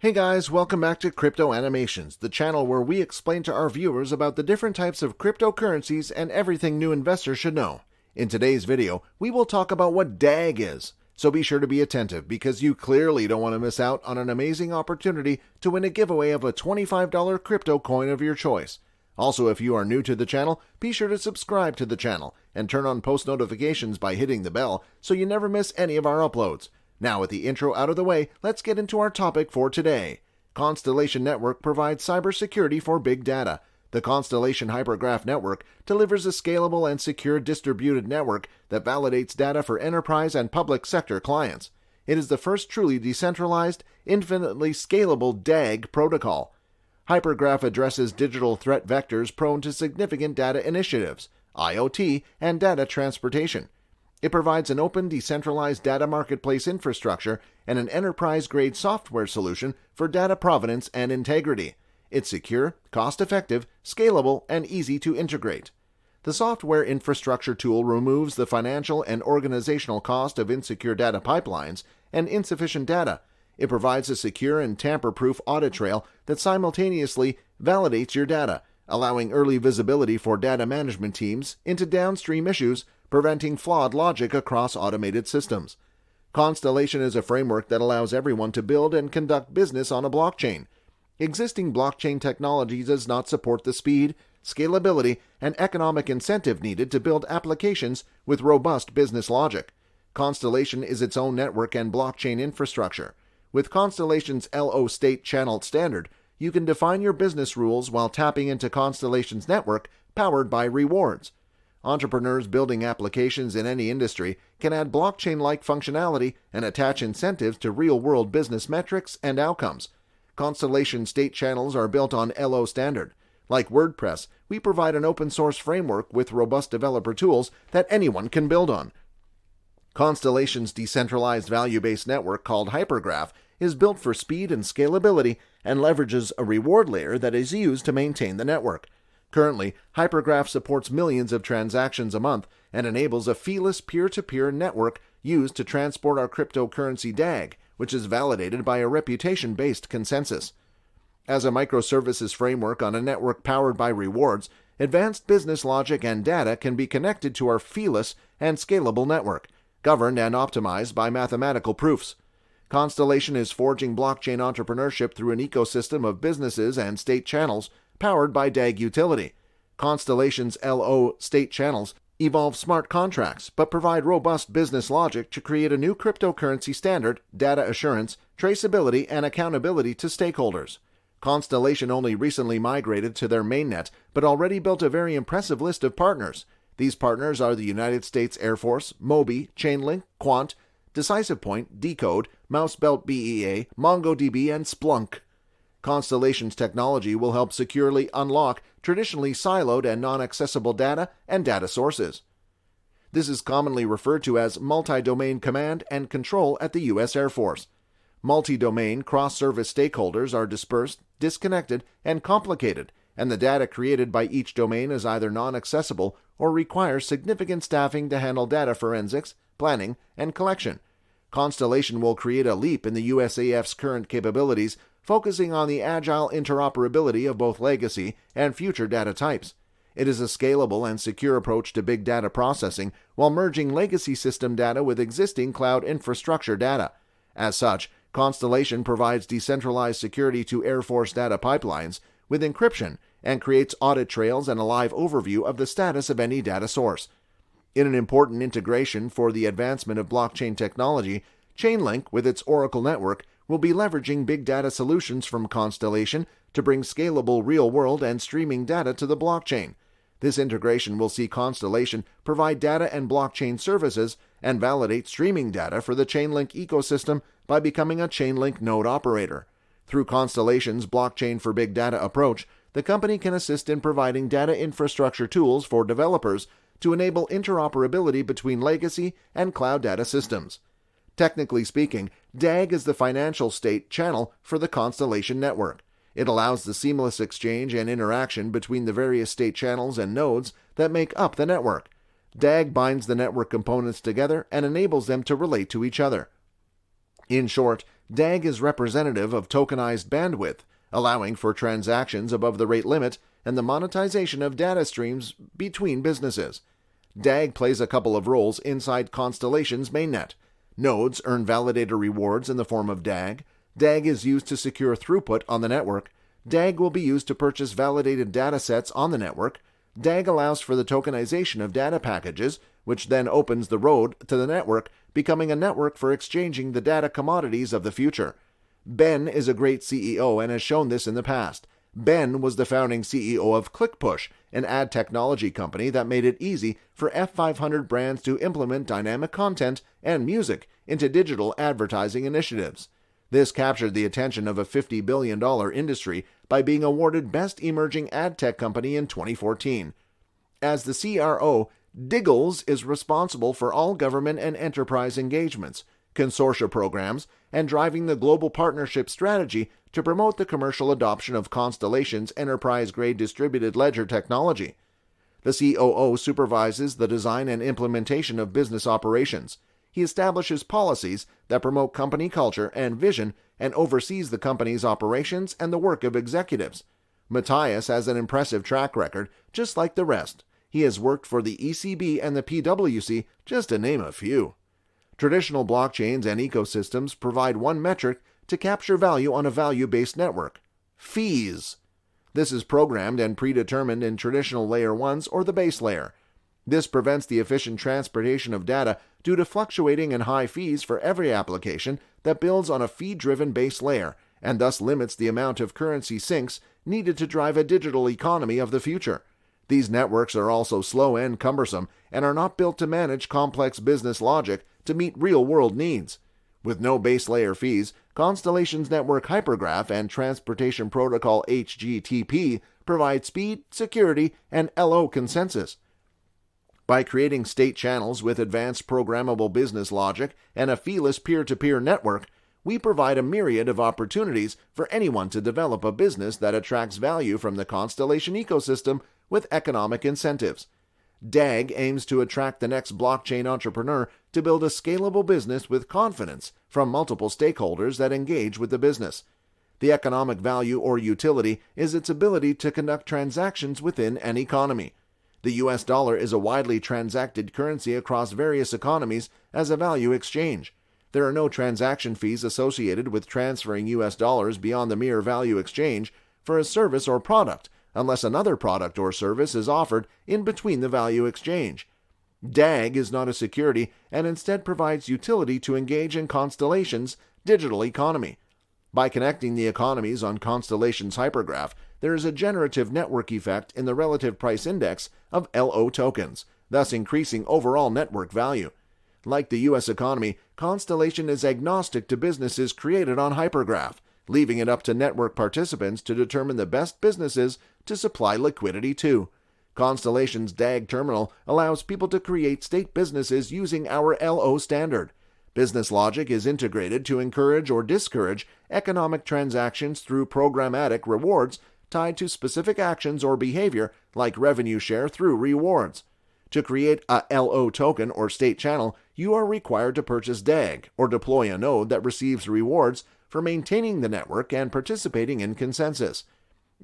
Hey guys, welcome back to Crypto Animations, the channel where we explain to our viewers about the different types of cryptocurrencies and everything new investors should know. In today's video, we will talk about what DAG is, so be sure to be attentive because you clearly don't want to miss out on an amazing opportunity to win a giveaway of a $25 crypto coin of your choice. Also, if you are new to the channel, be sure to subscribe to the channel and turn on post notifications by hitting the bell so you never miss any of our uploads. Now, with the intro out of the way, let's get into our topic for today. Constellation Network provides cybersecurity for big data. The Constellation Hypergraph Network delivers a scalable and secure distributed network that validates data for enterprise and public sector clients. It is the first truly decentralized, infinitely scalable DAG protocol. Hypergraph addresses digital threat vectors prone to significant data initiatives, IoT, and data transportation. It provides an open, decentralized data marketplace infrastructure and an enterprise-grade software solution for data provenance and integrity. It's secure, cost-effective, scalable, and easy to integrate. The software infrastructure tool removes the financial and organizational cost of insecure data pipelines and insufficient data. It provides a secure and tamper-proof audit trail that simultaneously validates your data, allowing early visibility for data management teams into downstream issues, preventing flawed logic across automated systems. Constellation is a framework that allows everyone to build and conduct business on a blockchain. Existing blockchain technology does not support the speed, scalability, and economic incentive needed to build applications with robust business logic. Constellation is its own network and blockchain infrastructure. With Constellation's LO state channel standard, you can define your business rules while tapping into Constellation's network powered by rewards. Entrepreneurs building applications in any industry can add blockchain-like functionality and attach incentives to real-world business metrics and outcomes. Constellation state channels are built on LO standard. Like WordPress, we provide an open-source framework with robust developer tools that anyone can build on. Constellation's decentralized value-based network called Hypergraph is built for speed and scalability and leverages a reward layer that is used to maintain the network. Currently, Hypergraph supports millions of transactions a month and enables a feeless peer-to-peer network used to transport our cryptocurrency DAG, which is validated by a reputation-based consensus. As a microservices framework on a network powered by rewards, advanced business logic and data can be connected to our feeless and scalable network, governed and optimized by mathematical proofs. Constellation is forging blockchain entrepreneurship through an ecosystem of businesses and state channels powered by DAG utility. Constellation's LO state channels evolve smart contracts but provide robust business logic to create a new cryptocurrency standard, data assurance, traceability, and accountability to stakeholders. Constellation only recently migrated to their mainnet but already built a very impressive list of partners. These partners are the United States Air Force, Mobi, Chainlink, Quant, Decisive Point, Decode, Mousebelt BEA, MongoDB, and Splunk. Constellation's technology will help securely unlock traditionally siloed and non-accessible data and data sources. This is commonly referred to as multi-domain command and control at the U.S. Air Force. Multi-domain cross-service stakeholders are dispersed, disconnected, and complicated, and the data created by each domain is either non-accessible or requires significant staffing to handle data forensics, planning, and collection. Constellation will create a leap in the USAF's current capabilities, focusing on the agile interoperability of both legacy and future data types. It is a scalable and secure approach to big data processing while merging legacy system data with existing cloud infrastructure data. As such, Constellation provides decentralized security to Air Force data pipelines with encryption and creates audit trails and a live overview of the status of any data source. In an important integration for the advancement of blockchain technology, Chainlink, with its Oracle network, will be leveraging big data solutions from Constellation to bring scalable real-world and streaming data to the blockchain. This integration will see Constellation provide data and blockchain services and validate streaming data for the Chainlink ecosystem by becoming a Chainlink node operator. Through Constellation's blockchain for big data approach, the company can assist in providing data infrastructure tools for developers to enable interoperability between legacy and cloud data systems. Technically speaking, DAG is the financial state channel for the Constellation network. It allows the seamless exchange and interaction between the various state channels and nodes that make up the network. DAG binds the network components together and enables them to relate to each other. In short, DAG is representative of tokenized bandwidth, allowing for transactions above the rate limit and the monetization of data streams between businesses. DAG plays a couple of roles inside Constellation's mainnet. Nodes earn validator rewards in the form of DAG. DAG is used to secure throughput on the network. DAG will be used to purchase validated datasets on the network. DAG allows for the tokenization of data packages, which then opens the road to the network, becoming a network for exchanging the data commodities of the future. Ben is a great CEO and has shown this in the past. Ben was the founding CEO of ClickPush, an ad technology company that made it easy for F500 brands to implement dynamic content and music into digital advertising initiatives. This captured the attention of a $50 billion industry by being awarded Best Emerging Ad Tech Company in 2014. As the CRO, Diggles is responsible for all government and enterprise engagements, consortia programs, and driving the global partnership strategy to promote the commercial adoption of Constellation's enterprise-grade distributed ledger technology. The COO supervises the design and implementation of business operations. He establishes policies that promote company culture and vision and oversees the company's operations and the work of executives. Matthias has an impressive track record, just like the rest. He has worked for the ECB and the PwC, just to name a few. Traditional blockchains and ecosystems provide one metric to capture value on a value-based network: fees. This is programmed and predetermined in traditional layer 1s or the base layer. This prevents the efficient transportation of data due to fluctuating and high fees for every application that builds on a fee-driven base layer, and thus limits the amount of currency sinks needed to drive a digital economy of the future. These networks are also slow and cumbersome and are not built to manage complex business logic to meet real-world needs. With no base layer fees, Constellation's network hypergraph and transportation protocol HGTP provide speed, security, and LO consensus. By creating state channels with advanced programmable business logic and a feeless peer-to-peer network, we provide a myriad of opportunities for anyone to develop a business that attracts value from the Constellation ecosystem with economic incentives. DAG aims to attract the next blockchain entrepreneur to build a scalable business with confidence from multiple stakeholders that engage with the business. The economic value or utility is its ability to conduct transactions within an economy. The US dollar is a widely transacted currency across various economies as a value exchange. There are no transaction fees associated with transferring US dollars beyond the mere value exchange for a service or product, unless another product or service is offered in between the value exchange. DAG is not a security and instead provides utility to engage in Constellation's digital economy. By connecting the economies on Constellation's hypergraph, there is a generative network effect in the relative price index of LO tokens, thus increasing overall network value. Like the U.S. economy, Constellation is agnostic to businesses created on hypergraph, leaving it up to network participants to determine the best businesses to supply liquidity to. Constellation's DAG terminal allows people to create state businesses using our LO standard. Business logic is integrated to encourage or discourage economic transactions through programmatic rewards tied to specific actions or behavior like revenue share through rewards. To create a LO token or state channel, you are required to purchase DAG or deploy a node that receives rewards for maintaining the network and participating in consensus.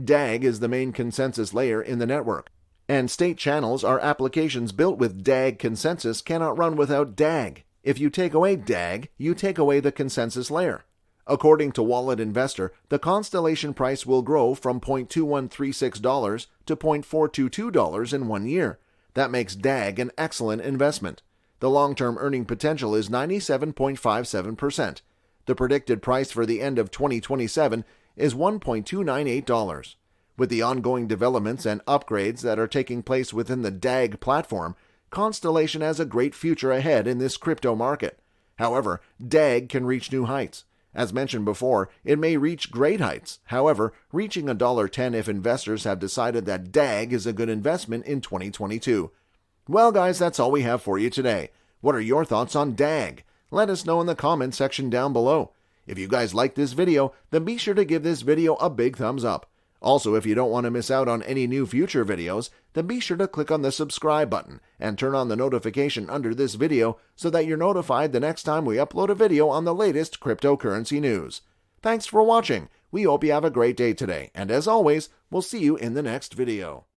DAG is the main consensus layer in the network, and state channels are applications built with DAG consensus cannot run without DAG. If you take away DAG, you take away the consensus layer. According to Wallet Investor, the Constellation price will grow from $0.2136 to $0.422 in 1 year. That makes DAG an excellent investment. The long-term earning potential is 97.57%. The predicted price for the end of 2027 is $1.298. With the ongoing developments and upgrades that are taking place within the DAG platform, Constellation has a great future ahead in this crypto market. However, DAG can reach new heights. As mentioned before, it may reach great heights. However, reaching $1.10 if investors have decided that DAG is a good investment in 2022. Well, guys, that's all we have for you today. What are your thoughts on DAG? Let us know in the comment section down below. If you guys like this video, then be sure to give this video a big thumbs up. Also, if you don't want to miss out on any new future videos, then be sure to click on the subscribe button and turn on the notification under this video so that you're notified the next time we upload a video on the latest cryptocurrency news. Thanks for watching. We hope you have a great day today, and as always, we'll see you in the next video.